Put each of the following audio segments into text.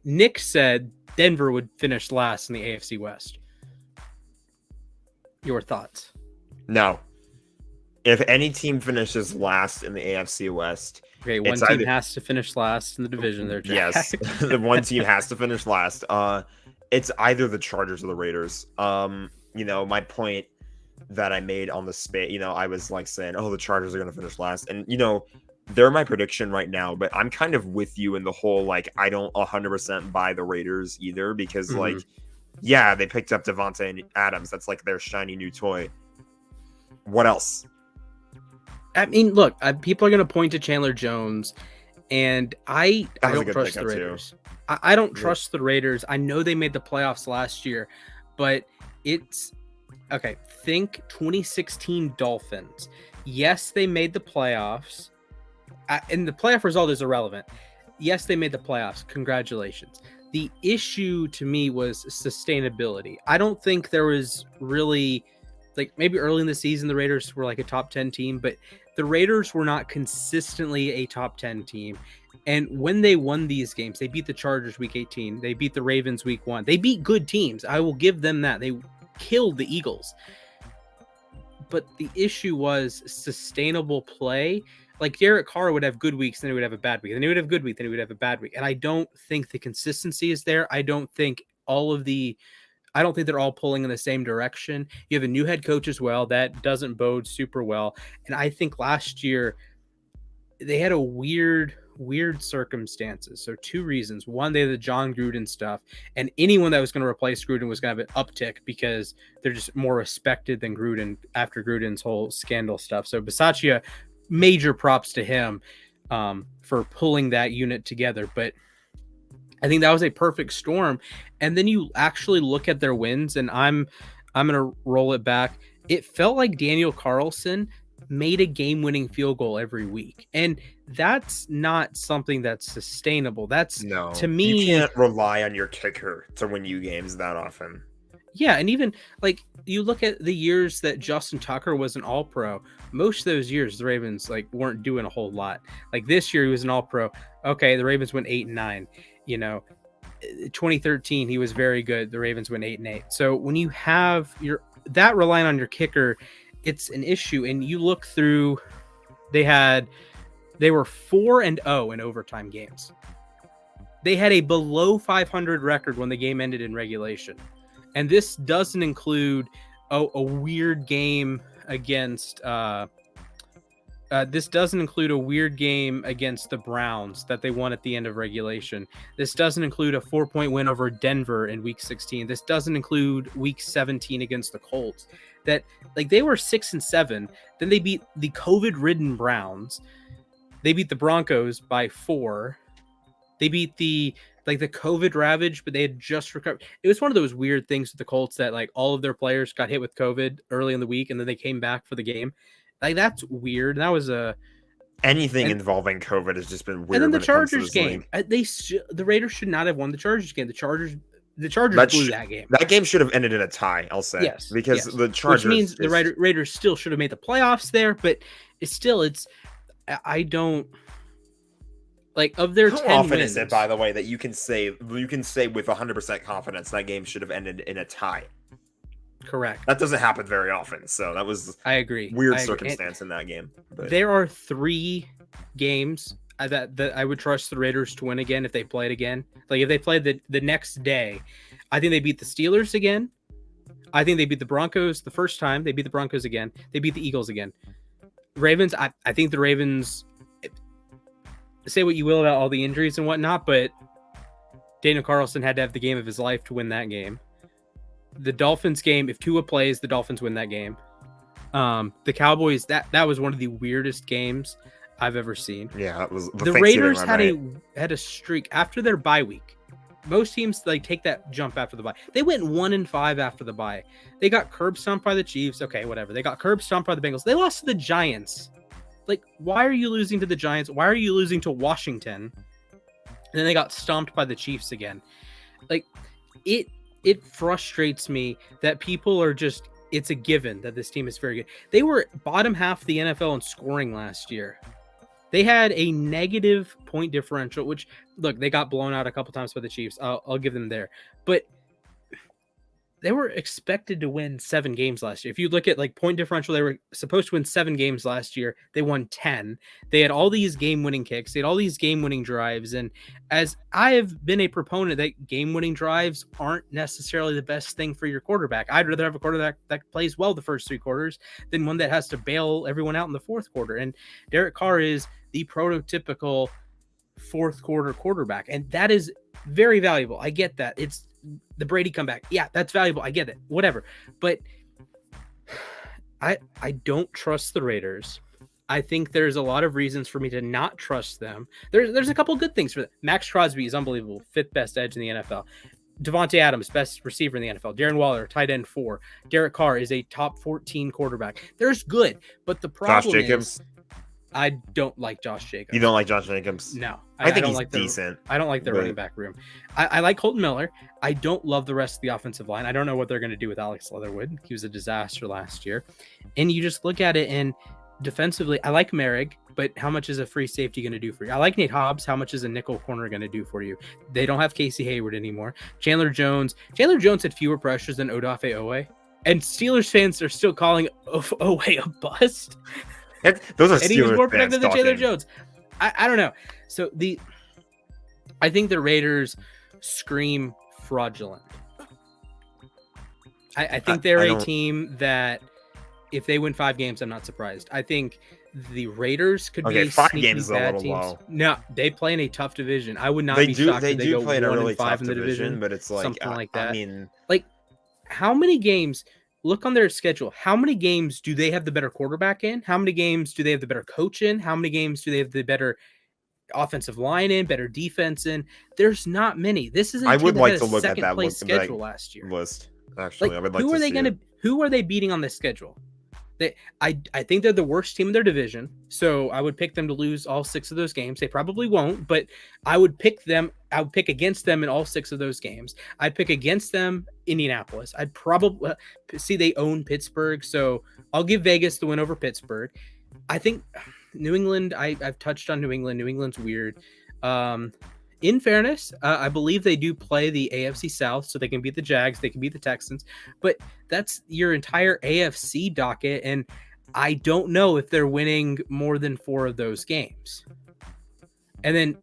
Nick said Denver would finish last in the AFC West. Your thoughts? No. If any team finishes last in the AFC West, okay, one team has to finish last in the division. There, yes, the one team has to finish last. It's either the Chargers or the Raiders. My point that I made on the space, I was like saying, oh, the Chargers are going to finish last, and they're my prediction right now. But I'm kind of with you in the whole like I don't 100% buy the Raiders either because like, yeah, they picked up Devontae Adams. That's like their shiny new toy. What else? I mean, look, people are going to point to Chandler Jones, and I don't trust the Raiders. I don't trust the Raiders. I know they made the playoffs last year, but it's okay. Think 2016 Dolphins. Yes, they made the playoffs, and the playoff result is irrelevant. Yes, they made the playoffs. Congratulations. The issue to me was sustainability. I don't think there was really, like, maybe early in the season, the Raiders were like a top 10 team, but the Raiders were not consistently a top 10 team. And when they won these games, they beat the Chargers week 18. They beat the Ravens week 1. They beat good teams. I will give them that. They killed the Eagles. But the issue was sustainable play. Like Derek Carr would have good weeks, then he would have a bad week. Then he would have a good week, then he would have a bad week. And I don't think the consistency is there. I don't think they're all pulling in the same direction. You have a new head coach as well. That doesn't bode super well. And I think last year they had a weird circumstances. So 2 reasons. One, they had the John Gruden stuff, and anyone that was going to replace Gruden was going to have an uptick because they're just more respected than Gruden after Gruden's whole scandal stuff. So Bisaccia, major props to him for pulling that unit together. But I think that was a perfect storm. And then you actually look at their wins, and I'm going to roll it back. It felt like Daniel Carlson made a game-winning field goal every week. And that's not something that's sustainable. To me, you can't rely on your kicker to win you games that often. Yeah, and even like you look at the years that Justin Tucker was an All-Pro, most of those years the Ravens like weren't doing a whole lot. Like this year he was an All-Pro. Okay, the Ravens went 8-9. 2013 he was very good. The Ravens went 8-8. So when you have that relying on your kicker, it's an issue. And you look through, they were 4-0 in overtime games. They had a below 500 record when the game ended in regulation. And this doesn't include a weird game against the Browns that they won at the end of regulation. This doesn't include a 4-point win over Denver in week 16. This doesn't include week 17 against the Colts. That like they were 6-7. Then they beat the COVID-ridden Browns. They beat the Broncos by 4. They beat the COVID ravage, but they had just recovered. It was one of those weird things with the Colts that like all of their players got hit with COVID early in the week and then they came back for the game. Like that's weird. That was anything involving COVID has just been weird. And then the Chargers game, the Raiders should not have won the Chargers game. The Chargers blew that game. That game should have ended in a tie. I'll say because the Chargers, which means the Raiders still should have made the playoffs there, but I don't. Like of their 10 often wins, is it, by the way, that you can say with 100% confidence that game should have ended in a tie? Correct. That doesn't happen very often, so that was I agree. Weird circumstance in that game. But there are 3 games that I would trust the Raiders to win again if they played again. Like if they played the next day, I think they beat the Steelers again. I think they beat the Broncos the first time. They beat the Broncos again. They beat the Eagles again. Ravens. I think the Ravens. Say what you will about all the injuries and whatnot, but Daniel Carlson had to have the game of his life to win that game. The Dolphins game, if Tua plays, the Dolphins win that game. The Cowboys, that was one of the weirdest games I've ever seen. Yeah, it was. The Raiders had a streak after their bye week. Most teams like take that jump after the bye. They went 1-5 after the bye. They got curb stomped by the Chiefs. Okay, whatever. They got curb stomped by the Bengals. They lost to the Giants. Like, why are you losing to the Giants? Why are you losing to Washington? And then they got stomped by the Chiefs again. Like, it frustrates me that people are just, it's a given that this team is very good. They were bottom half of the NFL in scoring last year. They had a negative point differential, which, look, they got blown out a couple times by the Chiefs. I'll give them there. But they were expected to win 7 games last year. If you look at like point differential, they were supposed to win 7 games last year. They won 10. They had all these game-winning kicks. They had all these game-winning drives. And as I have been a proponent that game-winning drives aren't necessarily the best thing for your quarterback. I'd rather have a quarterback that plays well the first 3 quarters than one that has to bail everyone out in the 4th quarter. And Derek Carr is the prototypical 4th quarter quarterback. And that is very valuable. I get that. It's the Brady comeback. Yeah, that's valuable. I get it. Whatever. But I don't trust the Raiders. I think there's a lot of reasons for me to not trust them. There's a couple good things for them. Max Crosby is unbelievable. 5th best edge in the NFL. Devontae Adams, best receiver in the NFL. Darren Waller, tight end 4. Derek Carr is a top 14 quarterback. There's good, but the problem Josh Jacobs. is I don't like Josh Jacobs. You don't like Josh Jacobs? No. I think don't he's like decent. I don't like their running back room. I like Colton Miller. I don't love the rest of the offensive line. I don't know what they're going to do with Alex Leatherwood. He was a disaster last year. And you just look at it, and defensively, I like Merrick, but how much is a free safety going to do for you? I like Nate Hobbs. How much is a nickel corner going to do for you? They don't have Casey Hayward anymore. Chandler Jones had fewer pressures than Odafe Owe. And Steelers fans are still calling Owe a bust. Those are and he was Steelers more fans productive than talking. Chandler Jones. I don't know. So I think the Raiders scream fraudulent. I think they're a team that if they win 5 games, I'm not surprised. I think the Raiders could be 5 sneaky games is a bad little teams. low. No, they play in a tough division. I would not be shocked if they go play in a 1 really and 5 tough in the division, but it's like something like that. I mean, like how many games? Look on their schedule. How many games do they have the better quarterback in? How many games do they have the better coach in? How many games do they have the better offensive line in, better defense in? There's not many. This is a I team would that like had to a look at second that place schedule last year. List. Actually, I would like who to are they see going it. to? Who are they beating on this schedule? I think they're the worst team in their division, so I would pick them to lose all 6 of those games. They probably won't, but I would pick them. I would pick against them in all 6 of those games. I'd pick against them Indianapolis. I'd probably see they own Pittsburgh, so I'll give Vegas the win over Pittsburgh. I think New England. I've touched on New England. New England's weird. In fairness, I believe they do play the AFC South, so they can beat the Jags, they can beat the Texans, but that's your entire AFC docket, and I don't know if they're winning more than 4 of those games. And then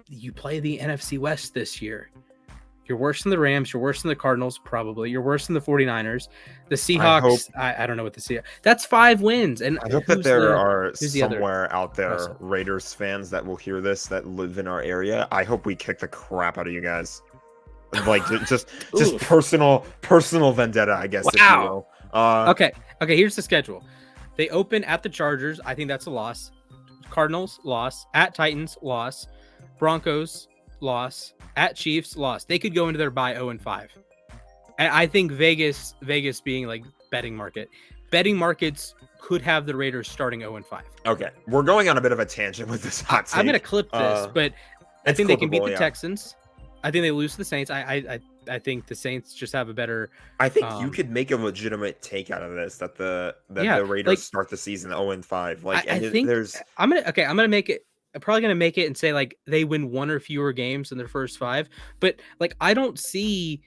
you play the NFC West this year. You're worse than the Rams. You're worse than the Cardinals, probably. You're worse than the 49ers. The Seahawks, I don't know what the Seahawks. That's 5 wins. And I hope that there are somewhere out there Russell Raiders fans that will hear this that live in our area. I hope we kick the crap out of you guys. Like just personal vendetta, I guess. Wow. If you will. Okay. Here's the schedule. They open at the Chargers. I think that's a loss. Cardinals, loss. At Titans, loss. Broncos, loss. At Chiefs, loss. They could go into their bye 0-5. And I think Vegas being like betting markets could have the Raiders starting 0-5. Okay, we're going on a bit of a tangent with this hot take. I'm gonna clip this, but I think they can beat the Texans. I think they lose to the Saints. I think the Saints just have a better. I think you could make a legitimate take out of this that the Raiders start the season 0-5. Like I think I'm gonna make it. I'm probably going to make it and say like they win 1 or fewer games in their first 5. But like, I don't see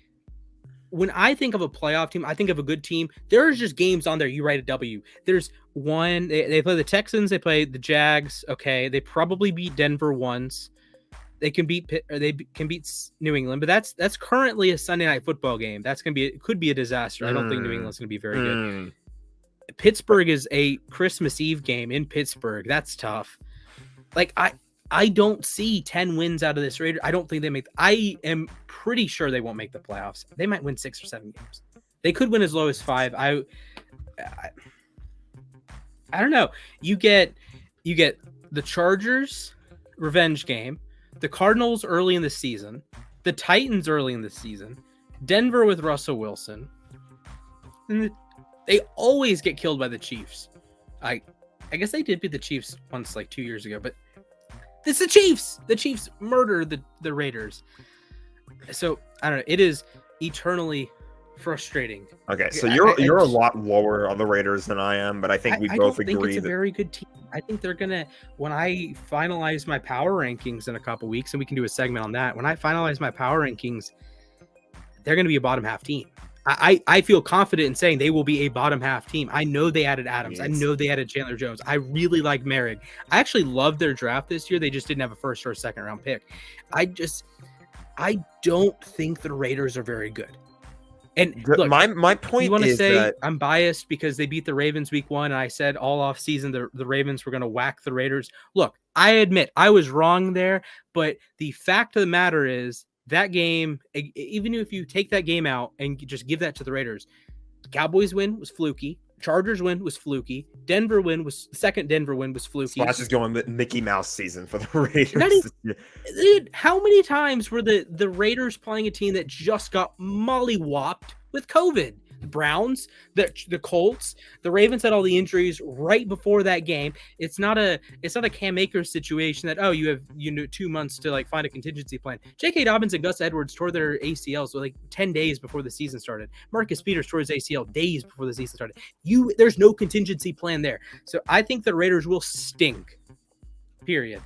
when I think of a playoff team, I think of a good team. There's just games on there. You write a W. There's one, they play the Texans. They play the Jags. Okay. They probably beat Denver once. They can beat New England, but that's currently a Sunday night football game. That's going to be, it could be a disaster. I don't think New England's going to be very good. Pittsburgh is a Christmas Eve game in Pittsburgh. That's tough. Like I don't see 10 wins out of this Raiders. I don't think they make. I am pretty sure they won't make the playoffs. They might win 6 or 7 games. They could win as low as 5. I don't know. You get the Chargers revenge game, the Cardinals early in the season, the Titans early in the season, Denver with Russell Wilson, and they always get killed by the Chiefs. I guess they did beat the Chiefs once, like 2 years ago, but it's the Chiefs. The Chiefs murder the Raiders. So I don't know. It is eternally frustrating. Okay, so you're a lot lower on the Raiders than I am, but I think we both agree think it's a very good team. I think they're gonna, when I finalize my power rankings in a couple weeks, and we can do a segment on that. When I finalize my power rankings, they're gonna be a bottom half team. I feel confident in saying they will be a bottom half team. I know they added Adams. I know they added Chandler Jones. I really like Merrick. I actually love their draft this year. They just didn't have a first or a second round pick. I don't think the Raiders are very good. And look, my point you want to say that I'm biased because they beat the Ravens week 1, and I said all off season the Ravens were going to whack the Raiders. Look, I admit I was wrong there, but the fact of the matter is that game, even if you take that game out and just give that to the Raiders, Cowboys win was fluky. Chargers win was fluky. Denver win was second. Denver win was fluky. Slash is going Mickey Mouse season for the Raiders. Dude, how many times were the Raiders playing a team that just got mollywopped with COVID? The Browns, the Colts, the Ravens had all the injuries right before that game. It's not a Cam Akers situation that, oh, you have 2 months to like find a contingency plan. J.K. Dobbins and Gus Edwards tore their ACLs like 10 days before the season started. Marcus Peters tore his ACL days before the season started. There's no contingency plan there. So I think the Raiders will stink. Period.